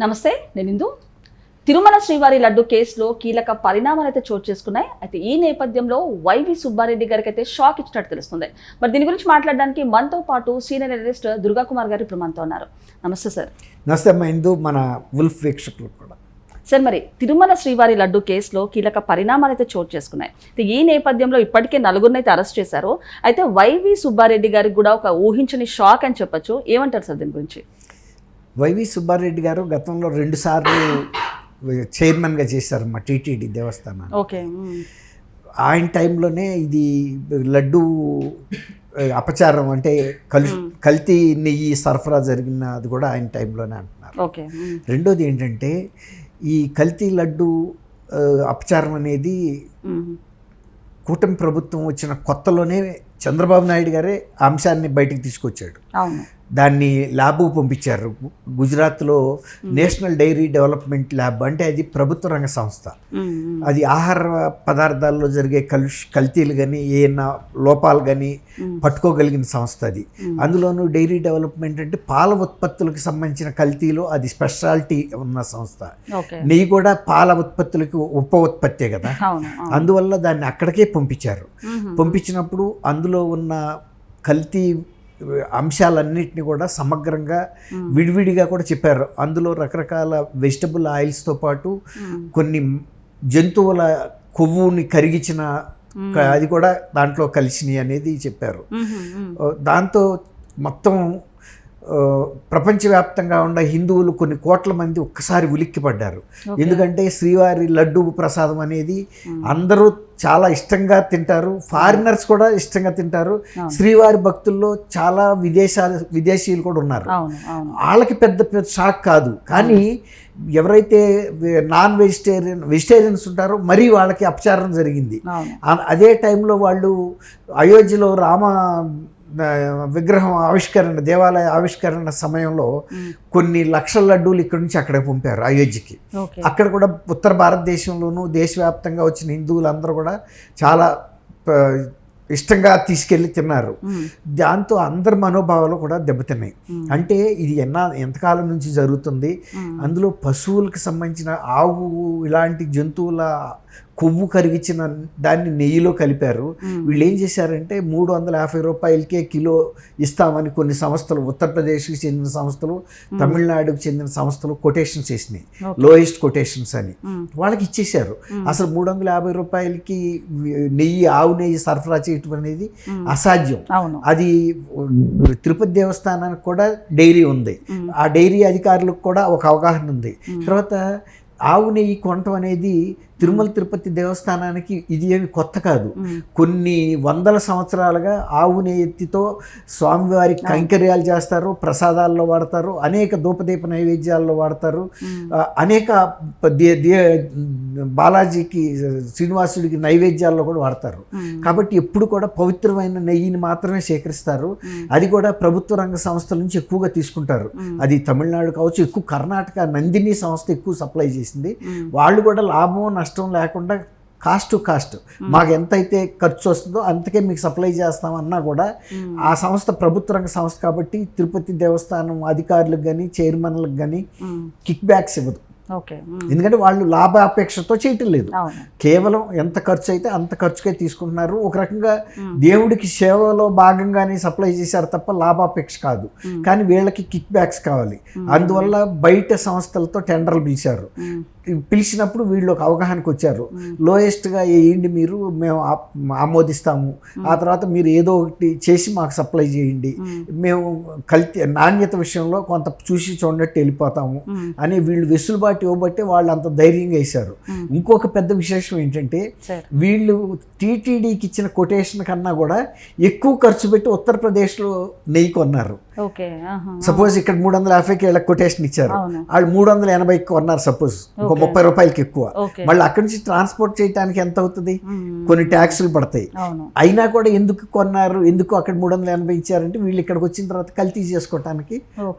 నమస్తే, నేను ఇందు. తిరుమల శ్రీవారి లడ్డు కేసులో కీలక పరిణామాలు అయితే చోటు చేసుకున్నాయి. అయితే ఈ నేపథ్యంలో వైవి సుబ్బారెడ్డి గారికి అయితే షాక్ ఇచ్చినట్టు తెలుస్తుంది. మరి దీని గురించి మాట్లాడడానికి మనతో పాటు సీనియర్ అనలిస్ట్ దుర్గా కుమార్ గారు ఇప్పుడు మనతో ఉన్నారు. నమస్తే సార్. నమస్తే అమ్మా ఇందు, మన వుల్ఫ్ వీక్షకులకు కూడా. సార్, మరి తిరుమల శ్రీవారి లడ్డు కేసులో కీలక పరిణామాలు అయితే చోటు చేసుకున్నాయి. అయితే ఈ నేపథ్యంలో ఇప్పటికే నలుగురిని అయితే అరెస్ట్ చేశారు. అయితే వైవి సుబ్బారెడ్డి గారికి కూడా ఒక ఊహించని షాక్ అని చెప్పొచ్చు. ఏమంటారు సార్ దీని గురించి? వైవి సుబ్బారెడ్డి గారు గతంలో 2 సార్లు చైర్మన్గా చేశారమ్మా టీటీడీ దేవస్థానాన్ని. ఓకే. ఆయన టైంలోనే ఇది లడ్డు అపచారం అంటే కల్తీ నెయ్యి సరఫరా జరిగిన అది కూడా ఆయన టైంలోనే అంటున్నారు. ఓకే. రెండోది ఏంటంటే ఈ కల్తీ లడ్డు అపచారం అనేది కూటమి ప్రభుత్వం వచ్చిన కొత్తలోనే చంద్రబాబు నాయుడు గారే ఆ అంశాన్ని బయటికి తీసుకొచ్చాడు. దాన్ని ల్యాబ్కు పంపించారు. గుజరాత్లో నేషనల్ డైరీ డెవలప్మెంట్ ల్యాబ్ అంటే అది ప్రభుత్వ రంగ సంస్థ. అది ఆహార పదార్థాల్లో జరిగే కల్తీలు కానీ ఏమైనా లోపాలు కానీ పట్టుకోగలిగిన సంస్థ అది. అందులోనూ డైరీ డెవలప్మెంట్ అంటే పాల ఉత్పత్తులకు సంబంధించిన కల్తీలో అది స్పెషాలిటీ ఉన్న సంస్థ. నెయ్యి కూడా పాల ఉత్పత్తులకి ఉప ఉత్పత్తే కదా, అందువల్ల దాన్ని అక్కడికే పంపించారు. పంపించినప్పుడు అందులో ఉన్న కల్తీ అంశాలన్నింటినీ కూడా సమగ్రంగా విడివిడిగా కూడా చెప్పారు. అందులో రకరకాల వెజిటబుల్ ఆయిల్స్తో పాటు కొన్ని జంతువుల కొవ్వుని కరిగించిన అది కూడా దాంట్లో కలిసినాయి అనేది చెప్పారు. దాంతో మొత్తం ప్రపంచవ్యాప్తంగా ఉన్న హిందువులు కొన్ని కోట్ల మంది ఒక్కసారి ఉలిక్కిపడ్డారు. ఎందుకంటే శ్రీవారి లడ్డు ప్రసాదం అనేది అందరూ చాలా ఇష్టంగా తింటారు, ఫారినర్స్ కూడా ఇష్టంగా తింటారు. శ్రీవారి భక్తుల్లో చాలా విదేశీయులు కూడా ఉన్నారు. వాళ్ళకి పెద్ద షాక్ కాదు. కానీ ఎవరైతే నాన్ వెజిటేరియన్స్ ఉంటారో మరీ వాళ్ళకి అపచారం జరిగింది. అదే టైంలో వాళ్ళు అయోధ్యలో రామ విగ్రహం ఆవిష్కరణ, దేవాలయ ఆవిష్కరణ సమయంలో కొన్ని లక్షల లడ్డూలు ఇక్కడి నుంచి అక్కడికి పంపారు అయోధ్యకి. అక్కడ కూడా ఉత్తర భారతదేశంలోనూ దేశవ్యాప్తంగా వచ్చిన హిందువులందరూ కూడా చాలా ఇష్టంగా తీసుకెళ్ళి తిన్నారు. దాంతో అందరి మనోభావాలు కూడా దెబ్బతిన్నాయి. అంటే ఇది ఎంతకాలం నుంచి జరుగుతుంది. అందులో పశువులకు సంబంధించిన ఆవు ఇలాంటి జంతువుల కొవ్వు కరిగించిన దాన్ని నెయ్యిలో కలిపారు. వీళ్ళు ఏం చేశారంటే 350 రూపాయలకే కిలో ఇస్తామని కొన్ని సంస్థలు, ఉత్తరప్రదేశ్కి చెందిన సంస్థలు, తమిళనాడుకు చెందిన సంస్థలు కొటేషన్స్ చేసినాయి, లోయెస్ట్ కొటేషన్స్ అని. వాళ్ళకి ఇచ్చేశారు. అసలు 350 రూపాయలకి నెయ్యి, ఆవు నెయ్యి సరఫరా చేయటం అనేది అసాధ్యం. అది తిరుపతి దేవస్థానానికి కూడా డైరీ ఉంది, ఆ డైరీ అధికారులకు కూడా ఒక అవగాహన ఉంది. తర్వాత ఆవు నెయ్యి కొనటం అనేది తిరుమల తిరుపతి దేవస్థానానికి ఇది ఏమి కొత్త కాదు. కొన్ని వందల సంవత్సరాలుగా ఆవు నెయ్యితో స్వామివారికి కైంకర్యాలు చేస్తారు, ప్రసాదాల్లో వాడతారు, అనేక ధూపదీప నైవేద్యాల్లో వాడతారు, అనేక బాలాజీకి శ్రీనివాసుడికి నైవేద్యాల్లో కూడా వాడతారు. కాబట్టి ఎప్పుడు కూడా పవిత్రమైన నెయ్యిని మాత్రమే సేకరిస్తారు. అది కూడా ప్రభుత్వ రంగ సంస్థల నుంచి ఎక్కువగా తీసుకుంటారు. అది తమిళనాడు కావచ్చు, ఎక్కువ కర్ణాటక నందిని సంస్థ ఎక్కువ సప్లై చేసింది. వాళ్ళు కూడా లాభం నష్టం లేకుండా కాస్ట్ టు కాస్ట్ మాకు ఎంతైతే ఖర్చు వస్తుందో అంతకే మీకు సప్లై చేస్తామన్నా కూడా ఆ సంస్థ ప్రభుత్వ రంగ సంస్థ కాబట్టి తిరుపతి దేవస్థానం అధికారులకు కానీ చైర్మన్లకు కానీ కిక్ బ్యాక్స్ ఇవ్వదు. ఎందుకంటే వాళ్ళు లాభాపేక్షతో చేయటం లేదు, కేవలం ఎంత ఖర్చు అయితే అంత ఖర్చుకే తీసుకుంటున్నారు. ఒక రకంగా దేవుడికి సేవలో భాగంగానే సప్లై చేశారు తప్ప లాభాపేక్ష కాదు. కానీ వీళ్ళకి కిక్ బ్యాక్స్ కావాలి. అందువల్ల బయట సంస్థలతో టెండర్లు పిలిచారు. పిలిచినప్పుడు వీళ్ళు ఒక అవగాహనకు వచ్చారు. లోయెస్ట్గా వేయండి, మీరు మేము ఆమోదిస్తాము, ఆ తర్వాత మీరు ఏదో ఒకటి చేసి మాకు సప్లై చేయండి, మేము నాణ్యత విషయంలో కొంత చూసి చూడనట్టు వెళ్ళిపోతాము అని వీళ్ళు వెసులుబాటు ఇవ్వబట్టి వాళ్ళు అంత ధైర్యంగా వేశారు. ఇంకొక పెద్ద విశేషం ఏంటంటే వీళ్ళు టీటీడీకి ఇచ్చిన కొటేషన్ కన్నా కూడా ఎక్కువ ఖర్చు పెట్టి ఉత్తరప్రదేశ్లో నెయ్యి కొన్నారు. సపోజ్ ఇక్కడ 350కి వీళ్ళకి కొటేషన్ ఇచ్చారు, వాళ్ళు 380కి కొన్నారు సపోజ్, ఇంకో 30 రూపాయలకి ఎక్కువ. మళ్ళీ అక్కడి నుంచి ట్రాన్స్పోర్ట్ చేయడానికి ఎంత అవుతుంది, కొన్ని ట్యాక్సులు పడతాయి. అయినా కూడా ఎందుకు కొన్నారు, ఎందుకు అక్కడ 380 ఇచ్చారంటే వీళ్ళు ఇక్కడికి వచ్చిన తర్వాత కల్తీ చేసుకోవటానికి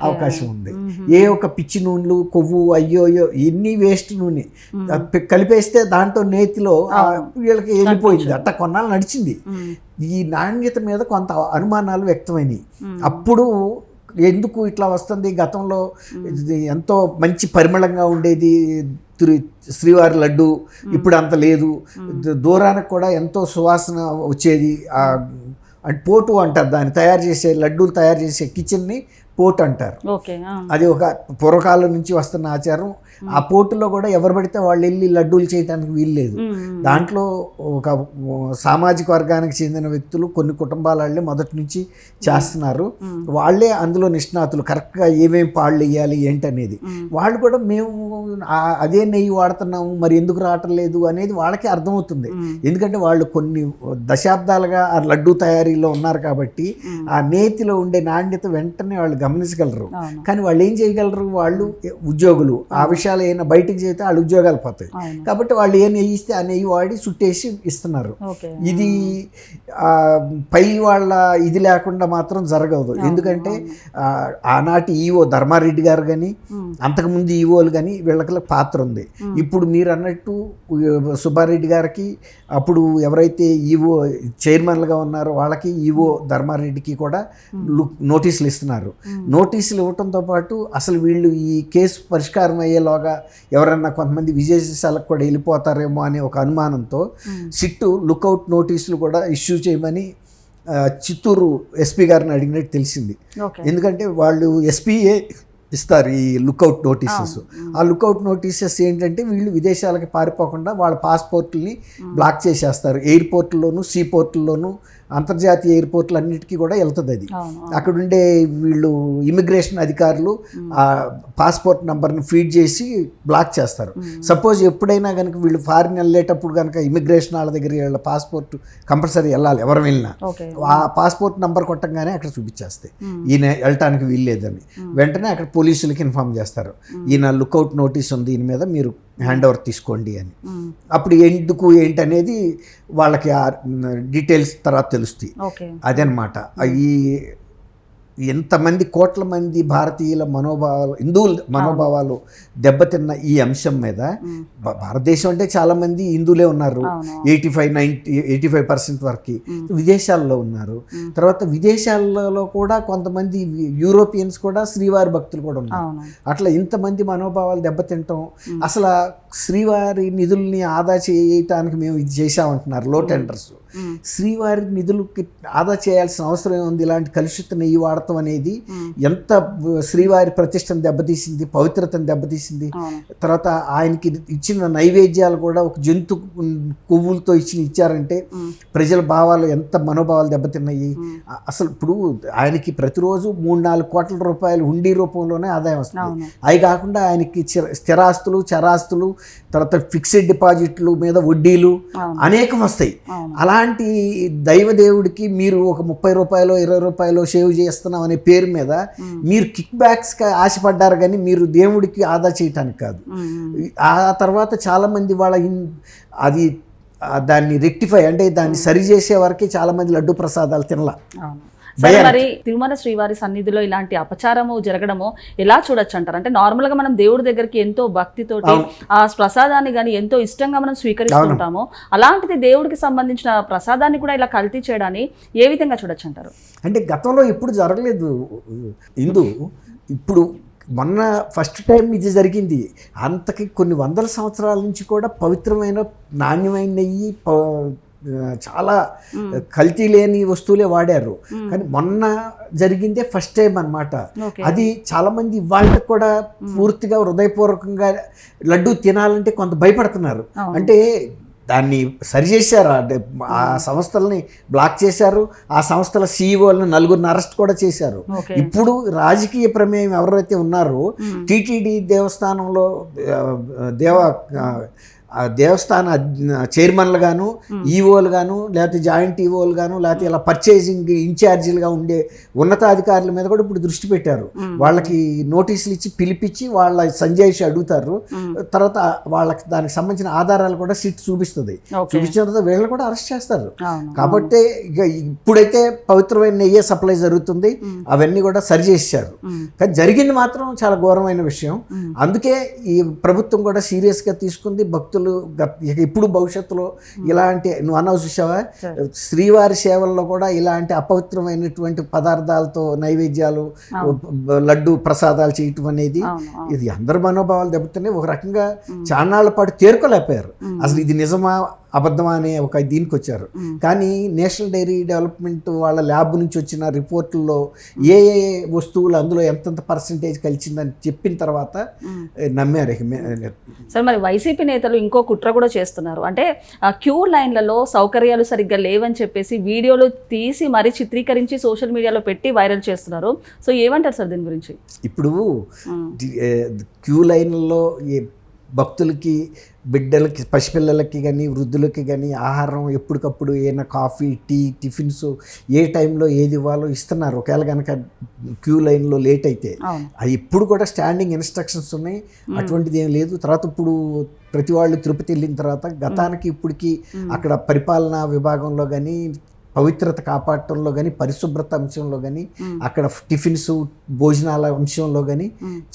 అవకాశం ఉంది. ఏ ఒక పిచ్చి నూనెలు, కొవ్వు, అయ్యో ఎన్ని వేస్ట్ నూనె కలిపేస్తే దాంట్లో నేతిలో వీళ్ళకి వెళ్ళిపోయింది. అట్ట కొన్నాళ్ళు నడిచింది. ఈ నాణ్యత మీద కొంత అనుమానాలు వ్యక్తమైనవి. అప్పుడు ఎందుకు ఇట్లా వస్తుంది, గతంలో ఇది ఎంతో మంచి పరిమళంగా ఉండేది శ్రీవారి లడ్డు, ఇప్పుడు అంత లేదు, దూరానికి కూడా ఎంతో సువాసన వచ్చేది. అంటే పోటు అంటారు దాన్ని, తయారు చేసే లడ్డూలు తయారు చేసే కిచెన్ని పోటు అంటారు. అది ఒక పూర్వకాలం నుంచి వస్తున్న ఆచారం. ఆ పోటులో కూడా ఎవరు పడితే వాళ్ళు వెళ్ళి లడ్డూలు చేయడానికి వీల్లేదు. దాంట్లో ఒక సామాజిక వర్గానికి చెందిన వ్యక్తులు, కొన్ని కుటుంబాల వాళ్ళే మొదటి నుంచి చేస్తున్నారు. వాళ్ళే అందులో నిష్ణాతులు, కరెక్ట్గా ఏమేమి పాళ్ళు వేయాలి ఏంటనేది. వాళ్ళు కూడా మేము అదే నెయ్యి వాడుతున్నాము, మరి ఎందుకు రావటం లేదు అనేది వాళ్ళకి అర్థమవుతుంది. ఎందుకంటే వాళ్ళు కొన్ని దశాబ్దాలుగా ఆ లడ్డూ తయారీలో ఉన్నారు కాబట్టి ఆ నేతిలో ఉండే నాణ్యత వెంటనే వాళ్ళు గమనించగలరు. కానీ వాళ్ళు ఏం చేయగలరు, వాళ్ళు ఉద్యోగులు, ఆ విషయాలు ఏమైనా బయటకు చేస్తే వాళ్ళు ఉద్యోగాలు పోతాయి. కాబట్టి వాళ్ళు ఏ నెయ్యి ఇస్తే ఆ నెయ్యి వాడి చుట్టేసి ఇస్తున్నారు. ఇది పై వాళ్ళ ఇది లేకుండా మాత్రం జరగదు. ఎందుకంటే ఆనాటి ఈవో ధర్మారెడ్డి గారు కానీ, అంతకుముందు ఈవోలు కానీ వీళ్ళకి పాత్ర ఉంది. ఇప్పుడు మీరు అన్నట్టు సుబ్బారెడ్డి గారికి, అప్పుడు ఎవరైతే ఈవో చైర్మన్లుగా ఉన్నారో వాళ్ళకి, ఈవో ధర్మారెడ్డికి కూడా నోటీసులు ఇస్తున్నారు. నోటీసులు ఇవ్వడంతో పాటు అసలు వీళ్ళు ఈ కేసు పరిష్కారం అయ్యేలోగా ఎవరన్నా కొంతమంది విదేశాలకు కూడా వెళ్ళిపోతారేమో అనే ఒక అనుమానంతో సిట్టు లుకౌట్ నోటీసులు కూడా ఇష్యూ చేయమని చిత్తూరు ఎస్పీ గారిని అడిగినట్టు తెలిసింది. ఎందుకంటే వాళ్ళు ఎస్పీఏ ఇస్తారు ఈ లుకౌట్ నోటీసెస్. ఆ లుకౌట్ నోటీసెస్ ఏంటంటే వీళ్ళు విదేశాలకి పారిపోకుండా వాళ్ళ పాస్పోర్ట్ని బ్లాక్ చేసేస్తారు. ఎయిర్పోర్ట్లోను, సీ పోర్ట్లోను, అంతర్జాతీయ ఎయిర్పోర్ట్లు అన్నిటికీ కూడా వెళ్తుంది అది. అక్కడుండే వీళ్ళు ఇమిగ్రేషన్ అధికారులు ఆ పాస్పోర్ట్ నెంబర్ని ఫీడ్ చేసి బ్లాక్ చేస్తారు. సపోజ్ ఎప్పుడైనా కనుక వీళ్ళు ఫారిన్ వెళ్ళేటప్పుడు కనుక ఇమిగ్రేషన్ వాళ్ళ దగ్గర వీళ్ళ పాస్పోర్ట్ కంపల్సరీ వెళ్ళాలి, ఎవరు వెళ్ళినా ఆ పాస్పోర్ట్ నెంబర్ కొట్టంగానే అక్కడ చూపించేస్తాయి ఈయన వెళ్ళటానికి వీల్లేదని. వెంటనే అక్కడ పోలీసులకి ఇన్ఫార్మ్ చేస్తారు, ఈయన లుకౌట్ నోటీస్ ఉంది, ఈయన మీద మీరు హ్యాండ్ ఓవర్ తీసుకోండి అని. అప్పుడు ఎందుకు ఏంటి అనేది వాళ్ళకి ఆ డీటెయిల్స్ తర్వాత తెలుస్తాయి. అదనమాట. ఈ ఎంతమంది కోట్ల మంది భారతీయుల మనోభావాలు, హిందువుల మనోభావాలు దెబ్బతిన్న ఈ అంశం మీద, భారతదేశం అంటే చాలామంది హిందువులే ఉన్నారు, 85% వరకు విదేశాల్లో ఉన్నారు. తర్వాత విదేశాలలో కూడా కొంతమంది యూరోపియన్స్ కూడా శ్రీవారి భక్తులు కూడా ఉన్నారు. అట్లా ఇంతమంది మనోభావాలు దెబ్బతింటాం. అసలు శ్రీవారి నిధుల్ని ఆదా చేయటానికి మేము ఇది చేశామంటున్నారు లో టెండర్స్. శ్రీవారి నిధులకి ఆదా చేయాల్సిన అవసరం ఉంది. ఇలాంటి కలుషిత నెయ్యి వాడటం అనేది ఎంత శ్రీవారి ప్రతిష్టను దెబ్బతీసింది, పవిత్రతను దెబ్బతీసింది. తర్వాత ఆయనకి ఇచ్చిన నైవేద్యాలు కూడా ఒక జంతు కొవ్వులతో ఇచ్చారంటే ప్రజల భావాలు ఎంత మనోభావాలు దెబ్బతిన్నాయి. అసలు ఇప్పుడు ఆయనకి ప్రతిరోజు 3-4 కోట్ల రూపాయలు హుండీ రూపంలోనే ఆదాయం వస్తుంది. అవి కాకుండా ఆయనకి స్థిరాస్తులు, చరాస్తులు, తర్వాత ఫిక్స్డ్ డిపాజిట్లు మీద వడ్డీలు అనేకం వస్తాయి. అలాంటి దైవదేవుడికి మీరు ఒక 30 రూపాయలు 20 రూపాయలు సేవ్ చేస్తున్నాం అనే పేరు మీద మీరు కిక్ బ్యాక్స్కి ఆశపడ్డారు, కానీ మీరు దేవుడికి ఆదా చేయటానికి కాదు. ఆ తర్వాత చాలామంది వాళ్ళ అది దాన్ని రెక్టిఫై అంటే దాన్ని సరిచేసే వరకే చాలామంది లడ్డు ప్రసాదాలు తినలా. మరి తిరుమల శ్రీవారి సన్నిధిలో ఇలాంటి అపచారము జరగడము ఎలా చూడొచ్చు అంటారు? అంటే నార్మల్ గా మనం దేవుడి దగ్గరికి ఎంతో భక్తితోటి ఆ ప్రసాదాన్ని కానీ ఎంతో ఇష్టంగా మనం స్వీకరిస్తుంటాము. అలాంటిది దేవుడికి సంబంధించిన ప్రసాదాన్ని కూడా ఇలా కల్తీ చేయడాన్ని ఏ విధంగా చూడొచ్చు అంటారు? అంటే గతంలో ఎప్పుడు జరగలేదు ఇప్పుడు మొన్న ఫస్ట్ టైం ఇది జరిగింది. అంతకి కొన్ని వందల సంవత్సరాల నుంచి కూడా పవిత్రమైన నాణ్యమైన నెయ్యి, చాలా కల్తీ లేని వస్తువులే వాడారు. కానీ మొన్న జరిగిందే ఫస్ట్ టైం అన్నమాట. అది చాలామంది వాళ్ళకి కూడా పూర్తిగా హృదయపూర్వకంగా లడ్డు తినాలంటే కొంత భయపడుతున్నారు. అంటే దాన్ని సరిచేశారు, ఆ సంస్థలని బ్లాక్ చేశారు. ఆ సంస్థల సీఈఓలను 4 అరెస్ట్ కూడా చేశారు. ఇప్పుడు రాజకీయ ప్రమేయం ఎవరైతే ఉన్నారో టీటీడీ దేవస్థానంలో దేవస్థాన చైర్మన్లు గాను, ఈఓలు గాను, లేకపోతే జాయింట్ ఈఓలు గాను, లేకపోతే ఇలా పర్చేసింగ్ ఇన్ఛార్జీలుగా ఉండే ఉన్నతాధికారుల మీద కూడా ఇప్పుడు దృష్టి పెట్టారు. వాళ్ళకి నోటీసులు ఇచ్చి పిలిపించి వాళ్ళ సంజాయిషి అడుగుతారు. తర్వాత వాళ్ళకి దానికి సంబంధించిన ఆధారాలు కూడా సిట్ చూపిస్తుంది. చూపించిన తర్వాత వీళ్ళని కూడా అరెస్ట్ చేస్తారు. కాబట్టి ఇక ఇప్పుడైతే పవిత్రమైన నెయ్యే సప్లై జరుగుతుంది, అవన్నీ కూడా సరిచేసారు. కానీ జరిగింది మాత్రం చాలా ఘోరమైన విషయం. అందుకే ఈ ప్రభుత్వం కూడా సీరియస్గా తీసుకుంది. భక్తుల భక్తులు ఇక ఇప్పుడు భవిష్యత్తులో ఇలాంటి నువ్వు అన్నావు చూసావా, శ్రీవారి సేవల్లో కూడా ఇలాంటి అపవిత్రమైనటువంటి పదార్థాలతో నైవేద్యాలు, లడ్డు ప్రసాదాలు చేయటం అనేది ఇది అందరి మనోభావాలు దెబ్బతున్నాయి. ఒక రకంగా చాన్నాళ్ల పాటు తేరుకోలేకపోయారు అసలు ఇది నిజమా అబద్ధమా అనే ఒక దీనికి వచ్చారు. కానీ నేషనల్ డైరీ డెవలప్మెంట్ వాళ్ళ ల్యాబ్ నుంచి వచ్చిన రిపోర్టుల్లో ఏ ఏ వస్తువులు అందులో ఎంతెంత పర్సంటేజ్ కలిసిందని చెప్పిన తర్వాత నమ్మారు. సార్ మరి వైసీపీ నేతలు ఇంకో కుట్ర కూడా చేస్తున్నారు. అంటే క్యూ లైన్లలో సౌకర్యాలు సరిగ్గా లేవని చెప్పేసి వీడియోలు తీసి మరీ చిత్రీకరించి సోషల్ మీడియాలో పెట్టి వైరల్ చేస్తున్నారు. సో ఏమంటారు సార్ దీని గురించి? ఇప్పుడు క్యూ లైన్లలో భక్తులకి, బిడ్డలకి, పసిపిల్లలకి కానీ వృద్ధులకి కానీ ఆహారం ఎప్పటికప్పుడు ఏమైనా కాఫీ, టీ, టిఫిన్స్ ఏ టైంలో ఏది ఇవ్వాలో ఇస్తున్నారు. ఒకవేళ కనుక క్యూ లైన్లో లేట్ అయితే అది ఇప్పుడు కూడా స్టాండింగ్ ఇన్స్ట్రక్షన్స్ ఉన్నాయి, అటువంటిది ఏం లేదు. తర్వాత ఇప్పుడు ప్రతి వాళ్ళు తిరుపతి వెళ్ళిన తర్వాత గతానికి ఇప్పటికి అక్కడ పరిపాలనా విభాగంలో కానీ, పవిత్రత కాపాడటంలో కానీ, పరిశుభ్రత అంశంలో కానీ, అక్కడ టిఫిన్స్, భోజనాల అంశంలో కానీ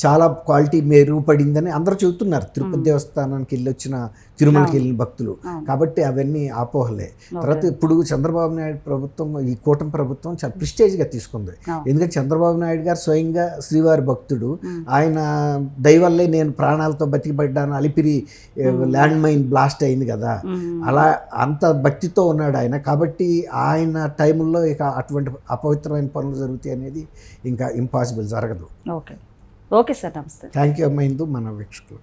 చాలా క్వాలిటీ మెరుగుపడిందని అందరూ చెబుతున్నారు, తిరుపతి దేవస్థానానికి వెళ్ళి వచ్చిన, తిరుమలకి వెళ్ళిన భక్తులు. కాబట్టి అవన్నీ అపోహలే. తర్వాత ఇప్పుడు చంద్రబాబు నాయుడు ప్రభుత్వం, ఈ కూటమి ప్రభుత్వం చాలా ప్రిస్టేజ్గా తీసుకుంది. ఎందుకంటే చంద్రబాబు నాయుడు గారు స్వయంగా శ్రీవారి భక్తుడు, ఆయన దయవల్లే నేను ప్రాణాలతో బతికిపడ్డాను, అలిపిరి ల్యాండ్ మైన్ బ్లాస్ట్ అయింది కదా, అలా అంత భక్తితో ఉన్నాడు ఆయన. కాబట్టి ఆయన టైంలో ఇక అటువంటి అపవిత్రమైన పనులు జరుగుతాయి అనేది ఇంకా ఇంపాసిబుల్, జరగదు. ఓకే ఓకే సార్, నమస్తే. థ్యాంక్ యూ అమ్మ ఇందు, మన వీక్షకులు.